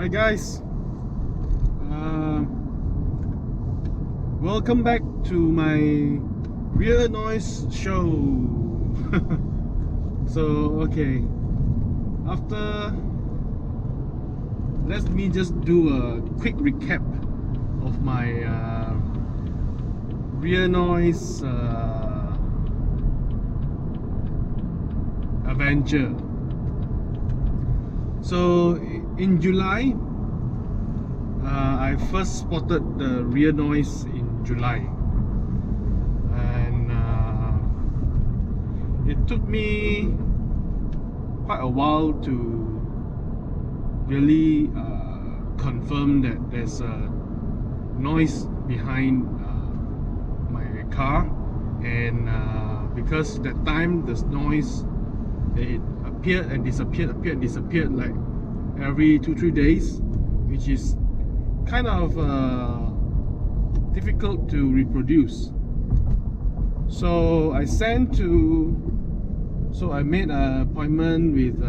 Alright guys, welcome back to my rear noise show. So okay, after, let me just do a quick recap of my rear noise adventure. So in July, I first spotted the rear noise in July, and it took me quite a while to really confirm that there's a noise behind my car, and because that time the noise, it appeared and disappeared like every 2-3 days, which is kind of difficult to reproduce. So I made an appointment with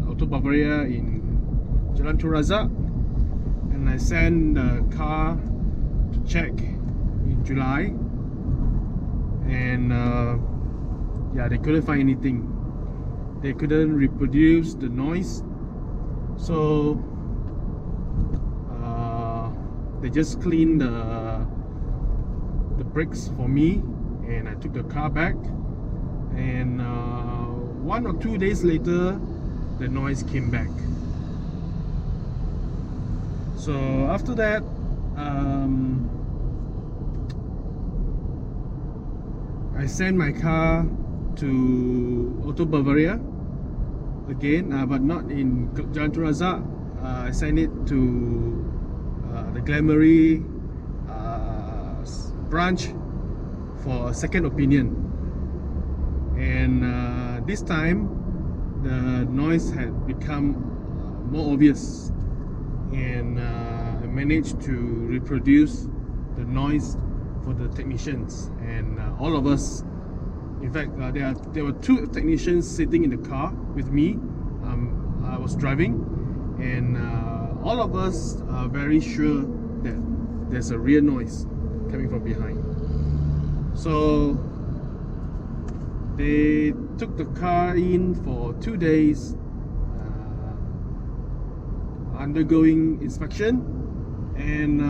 Auto Bavaria in Jalan Turaza, and I sent the car to check in July, and yeah, they couldn't find anything. They couldn't reproduce the noise, so they just cleaned the brakes for me, and I took the car back, and 1 or 2 days later the noise came back. So after that, I sent my car to Auto Bavaria again, but not in Jalan Turaza. I sent it to the Glamoury branch for a second opinion, and this time the noise had become more obvious, and I managed to reproduce the noise for the technicians, and all of us. In fact, there were 2 technicians sitting in the car with me. I was driving, and all of us are very sure that there's a rear noise coming from behind. So they took the car in for 2 days, undergoing inspection, and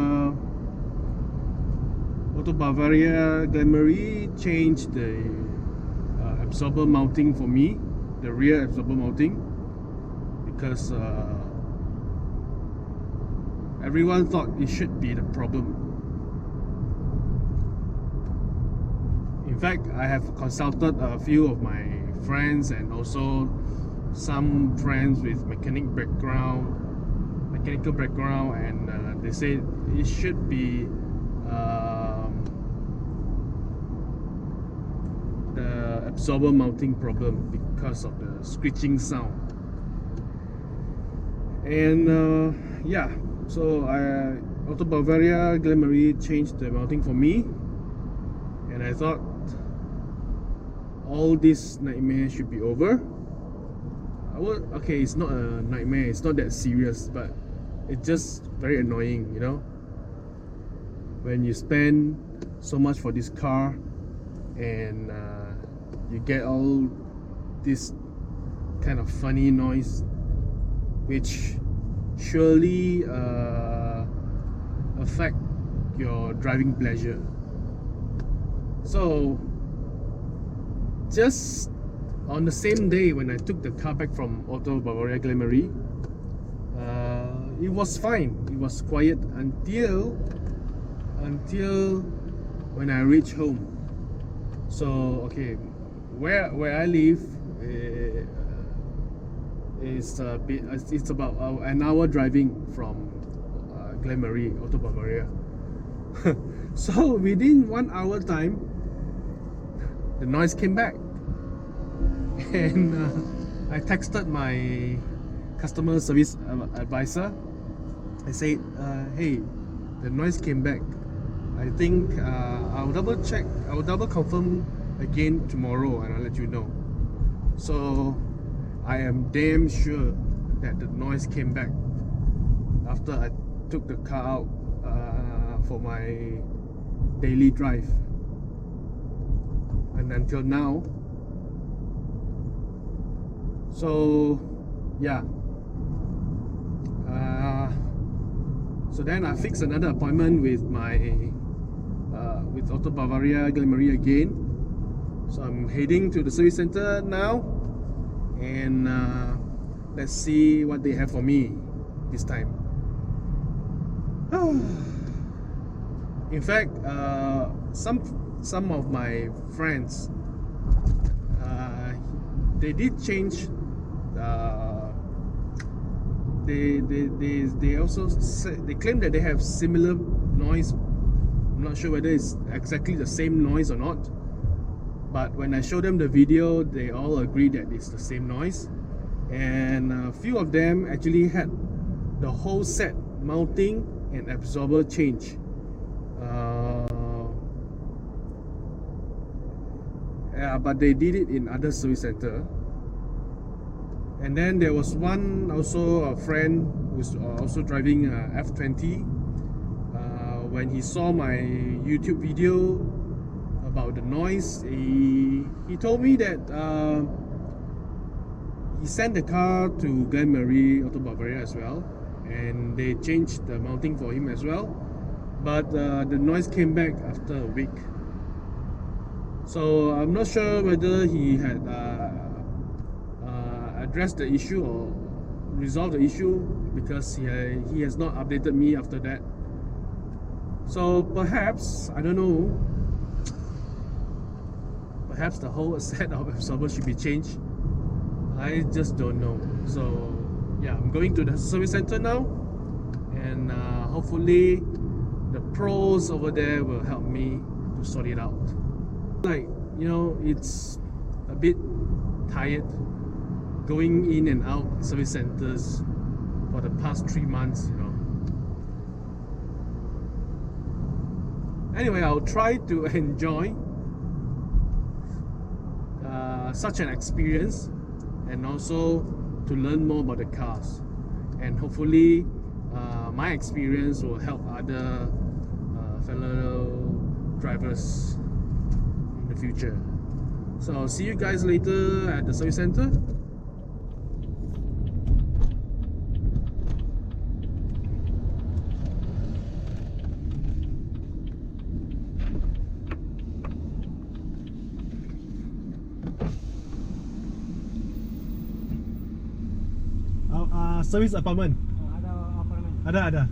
Auto Bavaria Glamoury changed the absorber mounting for me, the rear absorber mounting, because everyone thought it should be the problem. In fact, I have consulted a few of my friends and also some friends with mechanical background, and they say it should be the absorber mounting problem because of the screeching sound. And yeah, so Auto Bavaria Glamoury changed the mounting for me, and I thought all this nightmare should be over. Okay, it's not a nightmare, it's not that serious, but it's just very annoying, you know, when you spend so much for this car, and you get all this kind of funny noise, which surely affect your driving pleasure. So just on the same day when I took the car back from Auto Bavaria Glamoury, it was fine, it was quiet until when I reached home. So okay, where I live is it's about an hour driving from Glamoury, Auto Bavaria. So within 1 hour time, the noise came back, and I texted my customer service advisor. I said, hey, the noise came back. I think I'll double confirm again tomorrow, and I'll let you know. So I am damn sure that the noise came back. after I took the car out for my daily drive, and until now. So yeah, so then I fixed another appointment with my with Auto Bavaria Glenmarie again. So I'm heading to the service center now, and let's see what they have for me this time. In fact, some of my friends, they did change. They also said, they claim that they have similar noise. I'm not sure whether it's exactly the same noise or not, but when I show them the video, they all agree that it's the same noise. And a few of them actually had the whole set mounting and absorber change. But they did it in other service center. And then there was one, also a friend who's also driving F20. When he saw my YouTube video about the noise, he told me that he sent the car to Glenmarie Auto Bavaria as well, and they changed the mounting for him as well, but the noise came back after a week. So I'm not sure whether he had addressed the issue or resolved the issue, because he has not updated me after that. So perhaps, I don't know, perhaps the whole set of absorber should be changed. I just don't know. So yeah, I'm going to the service center now, and hopefully the pros over there will help me to sort it out. Like, you know, it's a bit tired going in and out service centers for the past 3 months, you know. Anyway, I'll try to enjoy such an experience, and also to learn more about the cars, and hopefully my experience will help other fellow drivers in the future. So I'll see you guys later at the service center. Service apartment. Ada apartemen. Ada.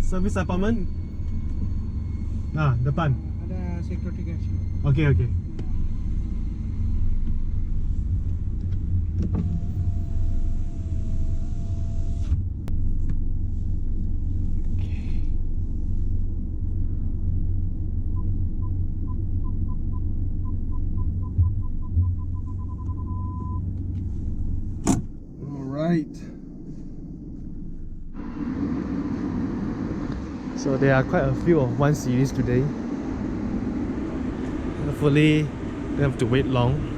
Service apartment. Nah, depan. Ada security guard. Okay. Alright. So there are quite a few of 1 series today. Hopefully don't have to wait long.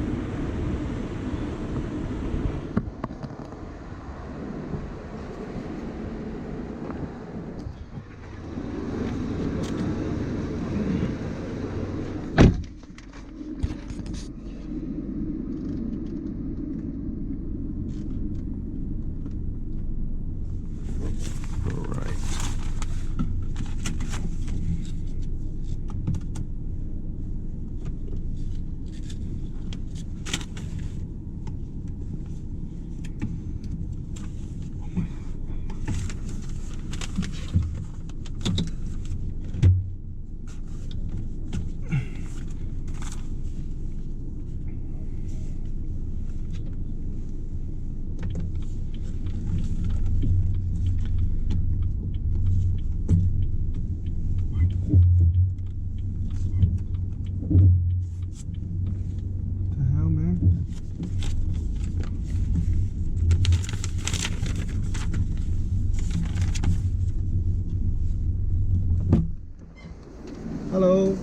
Hello.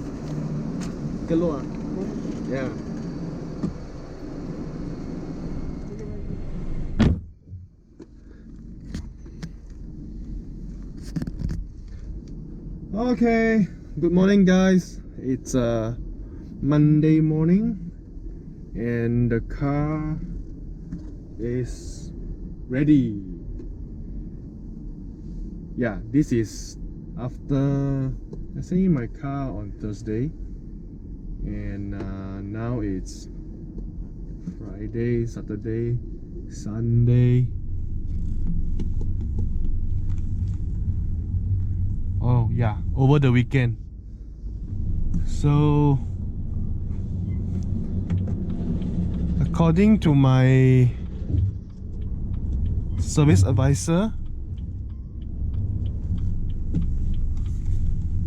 Keluar. Yeah. Okay. Good morning, guys. It's Monday morning, and the car is ready. Yeah, this is after I sent in my car on Thursday, and now it's Friday, Saturday, Sunday. Oh yeah, over the weekend. So according to my service advisor,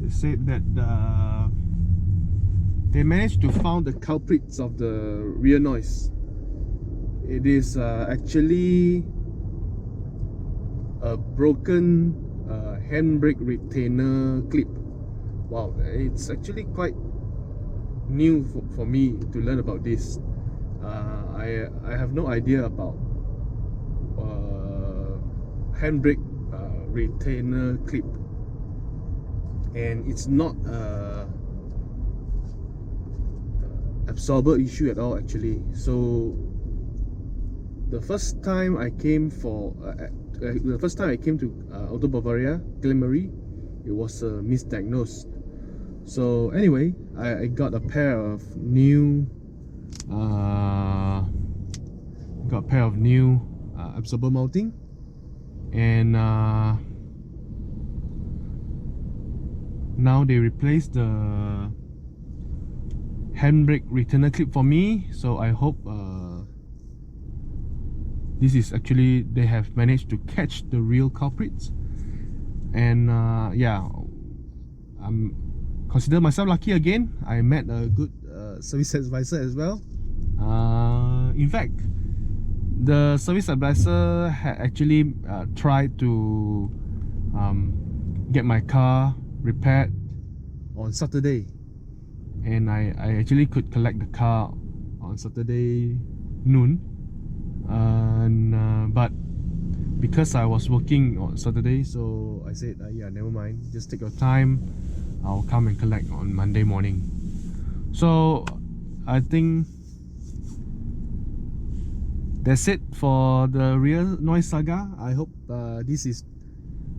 they said that they managed to find the culprits of the rear noise. It is actually a broken handbrake retainer clip. Wow, it's actually quite new for me to learn about this. I have no idea about handbrake retainer clip, and it's not absorber issue at all actually. So the first time I came to Auto Bavaria Glemery, it was misdiagnosed. So anyway, I got a pair of new absorber mounting, and now they replaced the handbrake retainer clip for me. So I hope this is actually, they have managed to catch the real culprits. And yeah, I'm consider myself lucky again. I met a good service advisor as well. In fact, the service advisor had actually tried to get my car repaired on Saturday, and I actually could collect the car on Saturday noon, and but because I was working on Saturday, so I said yeah, never mind, just take your time, I'll come and collect on Monday morning. So I think that's it for the rear noise saga. I hope this is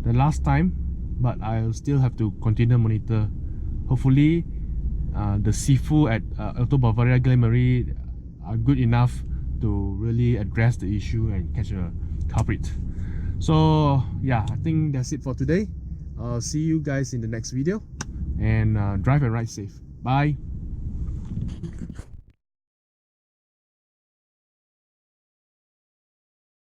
the last time, but I'll still have to continue monitor. Hopefully the Sifu at Auto Bavaria Glemery are good enough to really address the issue and catch a culprit. So yeah, I think that's it for today. I'll see you guys in the next video, and drive and ride safe. Bye.